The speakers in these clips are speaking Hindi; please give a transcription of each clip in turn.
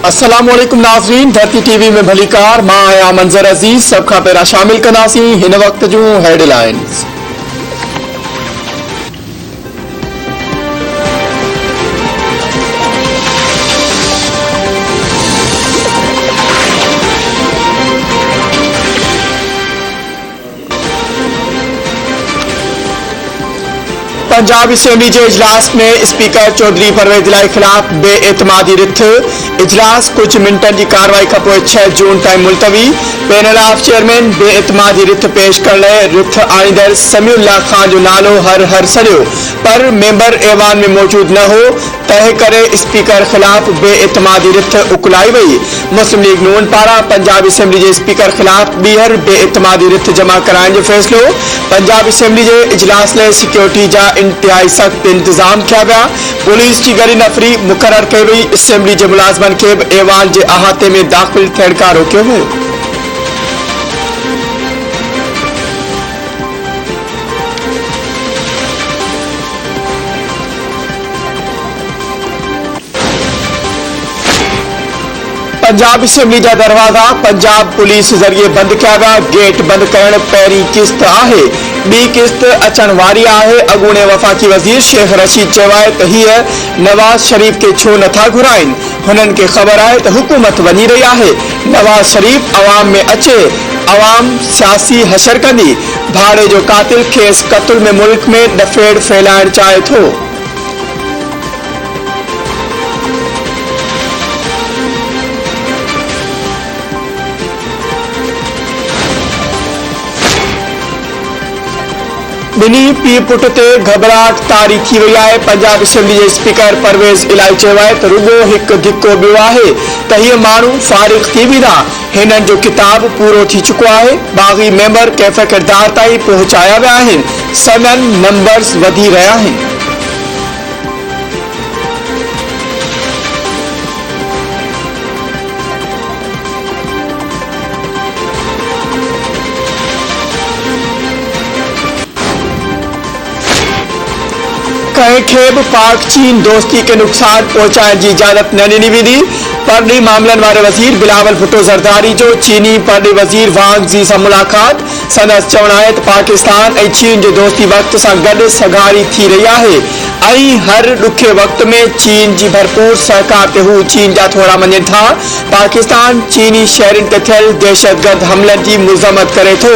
अस्सलामुअलैकुम नाज़रीन, धरती टीवी में भली कार मां आया मंजर अजीज सब खां पहिरां शामिल कंदासीं हिन वक्त जूं हेडलाइंस। पंजाब असेंबली के इजलास में स्पीकर चौधरी परवेज इलाही खिलाफ बेएतमादी रिथ। इजलास कुछ मिनटन की कार्रवाई का 6 जून ताईं मुलतवी। पैनल ऑफ चेयरमैन बेएतमादी रिथ पेश कर लाइ रिथ आणींदड़ समीउल्लाह खान जो नालो हर सड़ियो पर मेंबर ऐवान में मौजूद न हो, तंहिं करे स्पीकर खिलाफ बेएतमादी रिथ उकलाई वई। मुस्लिम लीग नून पारां पंजाब असेंबली के स्पीकर खिलाफ ॿीहर बेएतमादी रिथ जमा कराइण जो फैसलो। पंजाब असेंबली के इजलास लाइ सिक्योरिटी जा इंतहाई सख्त इंतजाम किया विया। पुलिस की गड़ी नफरी मुक़रर कई वई। असेंबली के मुलाज़िमन के ऐवान के अहाते में दाख़िल थियण खां रोकियो वियो। पंजाब असेंबली का दरवाजा पंजाब पुलिस जरिए बंद किया विया। गेट बंद करण पहिरीं किस्त आहे, ॿी किस्त अचण वारी आहे। अॻूणे वफ़ाक़ी वज़ीर शेख रशीद चयो आहे त हीअ नवाज़ शरीफ के छो नथा घुराइनि। हुननि खे ख़बर आहे त हुकूमत वञी रही आहे। नवाज़ शरीफ अवाम में अचे, अवाम सियासी हशर कंदी। भाड़े जो कातिल खेस क़त्ल में मुल्क में डफेड़ फैलाइण चाहे थो। बिनी पी पुट ते घबराहट तारी थी वई आहे। पंजाब असेंबली के स्पीकर परवेज इलाही चयो आहे त रुगो हिकु धिको ॿियो आहे त हीअ माण्हू फारिग थी वेंदा। हिननि जो किताब पूरो थी चुको आहे। बाग़ी मेंबर कैफ़े किरदार ताईं पहुचाया विया आहिनि। सनन नंबर्स वधी रहिया आहिनि। कंहिंखे बि पाक चीन दोस्ती के नुक़सान पहुंचाइण की इजाज़त न ॾिनी वेंदी। परॾी मामलनि वारे वज़ीर बिलावल भुट्टो ज़रदारी जो चीनी परॾी वज़ीर वांग ज़ी सां मुलाक़ात। संदसि चवणु आहे त पाकिस्तान ऐं चीन जो दोस्ती वक़्त सां गॾु सगारी थी रही आहे ऐं हर ॾुखे वक़्त में चीन की भरपूर सहकार ते हू चीन जा थोड़ा मञनि था। पाकिस्तान चीनी शहरनि ते थियल दहशतगर्द हमलनि की मज़म्मत करे थो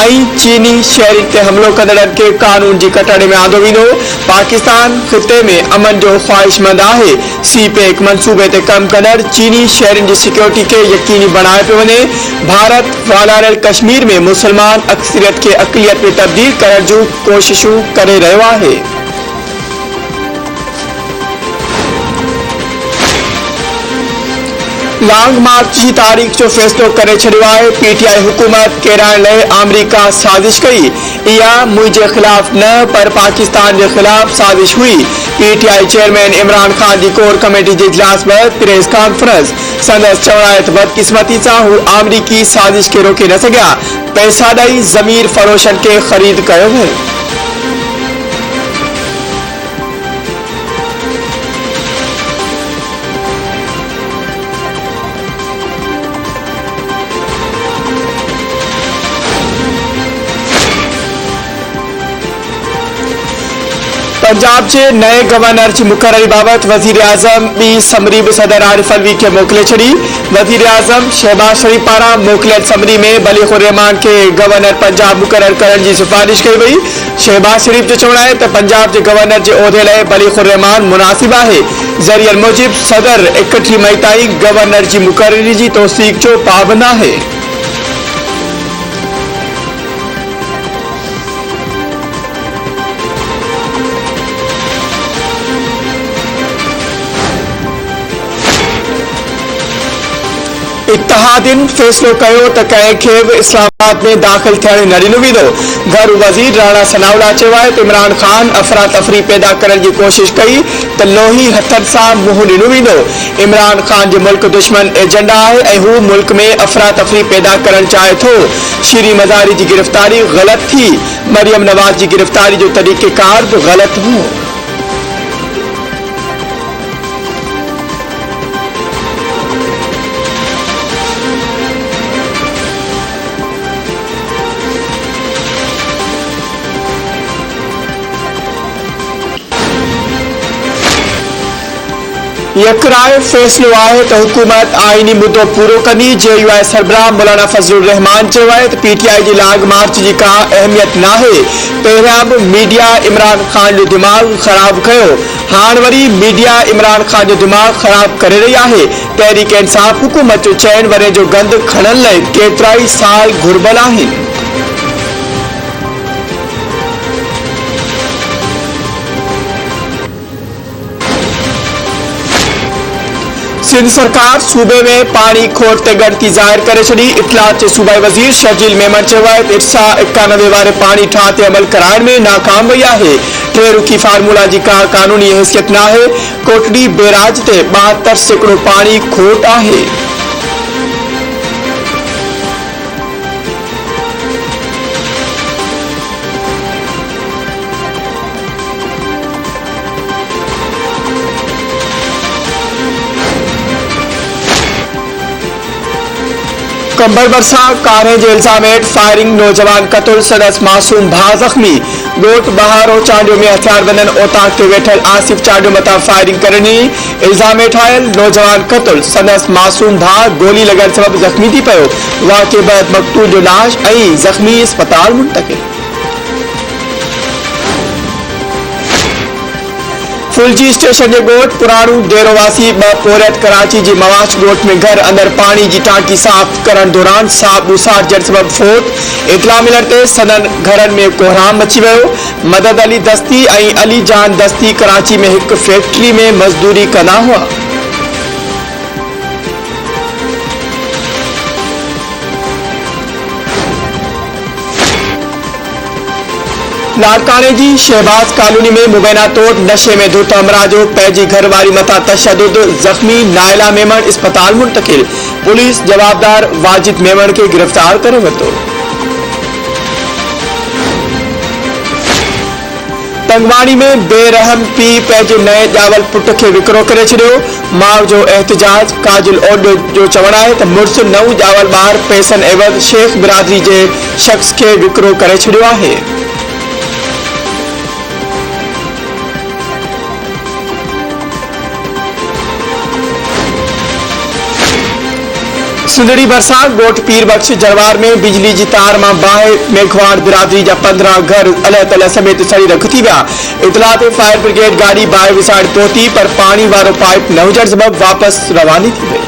ऐं चीनी शहरनि ते हमलो कंदड़नि के कानून की कटड़े में आंदो वेंदो। पाकिस्तान ख़िते में अमन जो ख़्वाहिशमंद आहे। सीपेक मंसूबे ते कम कंदड़ चीनी शहरनि की सिक्योरिटी के यकीनी बनाए पियो वञे। भारत वालारल कश्मीर में मुसलमान अक्सरियत के अक़लियत में तब्दील करण जूं कोशिशूं करे रहियो आहे। लॉन्ग मार्च की तारीख जो फैसलो करे छड़ियो आहे। पीटीआई हुकूमत केराइण लाइ अमरीका साजिश कई। इहा मुंहिंजे खिलाफ न पर पाकिस्तान के खिलाफ साजिश हुई। पीटीआई चेयरमैन इमरान खान की कोर कमेटी के इजलास में प्रेस कॉन्फ्रेंस। संदसि चवणु आहे त बदकिस्मती सां हू अमरीकी साजिश के रोके न सघिया। पैसा ॾेई ज़मीर फरोशन के ख़रीद कयो वियो। पंजाब के नए गवर्नर की मुकर्ररी बाबत वजीर आजम बी समरी सदर आरिफ अलवी के मोकले छड़ी। वजीर आजम शहबाज शरीफ पारा मोकलियल समरी में बलीगुर रहमान के गवर्नर पंजाब मुकर्रर करण की सिफारिश कई वई। शहबाज शरीफ जो चवणु आहे त पंजाब के गवर्नर के उहदे लाइ बलीगुर रहमान मुनासिब आहे। ज़रियल मूजिब सदर 31 मई ताईं गवर्नर की मुकर्ररी की तौसीक जो पाबंद आहे। इत्तेहादिन फैसलो कयो त कंहिंखे बि इस्लामाबाद में दाख़िल थियण न ॾिनो वेंदो। घर वज़ीर राणा सनाउल्ला चयो आहे त इमरान खान अफरा तफरी पैदा करण की कोशिश कई त लोही हथनि सां मुंहुं ॾिनो वेंदो। इमरान खान जो मुल्क दुश्मन एजेंडा आहे ऐं हू मुल्क में अफरा तफरी पैदा करण चाहे थो। शीरी मज़ारी की गिरफ्तारी गलत थी। मरियम नवाज की गिरफ्तारी जो तरीक़ेकार भी गलत हो। यकराय फैसलो आहे तो हुकूमत आईनी मुद्दो पूरो कंदी। JUI सरबराह मौलाना फजलुर रहमान चयो आहे त PTI जी लाग मार्च जी का अहमियत नाहे। पहिरियां बि मीडिया इमरान खान जो दिमाग़ ख़राब कयो, हाणे वरी मीडिया इमरान खान जो दिमाग़ ख़राब करे रही आहे। तहरीक इंसाफ हुकूमत जो 6 वरे जो गंद खणण लाइ केतिराई साल घुर्बल आहिनि। सिंध सरकार सूबे में पानी खोट ते गणती ज़ाहिर करे छॾी। इतलात जे सूबाई वज़ीर शर्जील मेमन चयो आहे त इर्सा 91 वारे पानी ठाह ते अमल कराइण में नाकाम वई आहे। 3 रुखी फार्मूला जी का कानूनी हैसियत नाहे। कोटड़ी बैराज ते 72% पानी खोट आहे। कंबल बरसा कारे जे इल्जाम हेठ फायरिंग नौजवान कतल सदस मासूम भा जख्मी। गोट बहारो चांडियो में हथियार बंदन ओताक ते वेठल आसिफ चांडियो मता फायरिंग करनी इल्जाम हेठ आयल नौजवान कतल सदस मासूम भा गोली लगन सबब जख्मी थी पयो। वाक़े बैद मकतूल जो लाश ऐं जख्मी अस्पताल मुंतकिल। फुलजी स्टेशन के गोट पुराणू डेरोवासी पोरत कराची जी मवाश गोट में घर अंदर पानी की टांकी साफ करण दौरान साफ बूसाट जड़ सबब फोट। इतला मिलण ते सदन घरन में कोहराम मची वियो। मदद अली दस्ती ऐं अली जान दस्ती कराची में एक फैक्ट्री में मजदूरी कंदा हुआ। लाड़काने जी शहबाज कॉलोनी में मुबैना तौर नशे में धुत हमरा जो पैजी घर वारी मथा तशद्दुद, जख्मी नायला मेमन अस्पताल मुंतकिल। पुलिस जवाबदार वाजिद मेमन के गिरफ्तार करे वरितो। तंगवाणी में बेरहम पी पैजे नए ॼावल पुट के विक्रो करे छॾियो। माउ जो एहतजाज। काजिल ओडो जो चवण आहे त मुड़ुस नऊ ॼावल ॿार पैसन एवज़ शेख बिरादरी जे शख्स के विक्रो करे छॾियो आहे। सुंदड़ी बरसात गोट पीर बख्श जरवार में बिजली जी तार मां बाहि मेघवाड़ बिरादरी जा 15 घर अलह तलह समेत सड़ी रख थी विया। इतला ते फायर ब्रिगेड गाड़ी बाहि विसाड़ पहुती पर पानी वारो पाइप न हुजण सबब वापस रवानी थी वई।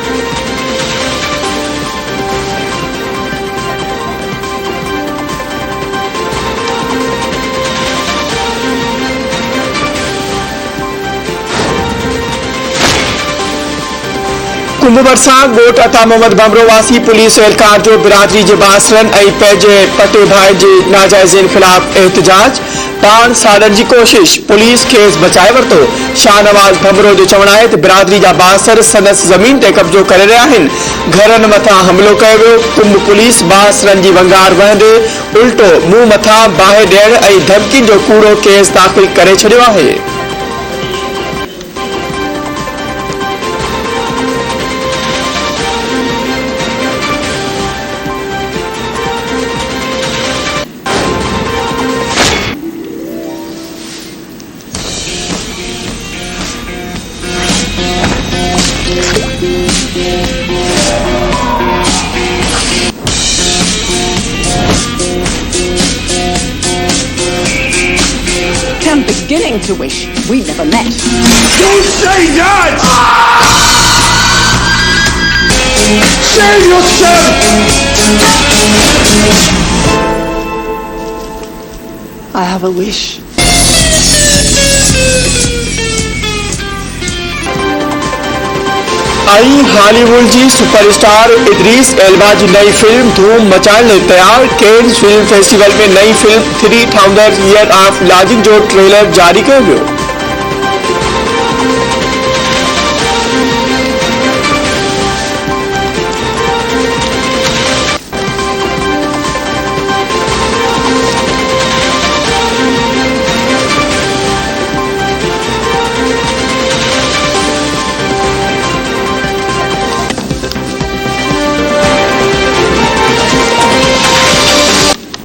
कुंभ बरसा गोट अता मोहम्मद बमरो वासी पुलिस एहलकार जो बिरादरी के बासरन ऐं पंहिंजे पटे भाई के नाजायज़नि खिलाफ एहतजाज। पान साड़ण की कोशिश, पुलिस केस बचाए वरतो। शाहनवाज बमरो जो चवण है बिरादरी जा बासर संदस जमीन ते कब्जो करे रहा आहिनि। घरन मथा हमलो कयो वियो। कुंभ पुलिस बासरन की वंगार वहंदे उल्टो मुंह मथा बाहि ॾियण ऐं धमकी जो कूड़ो केस दाख़िल करे छॾियो आहे। I'm beginning to wish we'd never met. Don't say that! Save yourself! I have a wish. आई हॉलीवुड जी सुपरस्टार इदरीस एल्बा जी नई फिल्म धूम मचाइण लाइ तैयार। कैन्स फिल्म फेस्टिवल में नई फिल्म 3000 ईयर ऑफ लॉजिंग जो ट्रेलर जारी कयो वियो।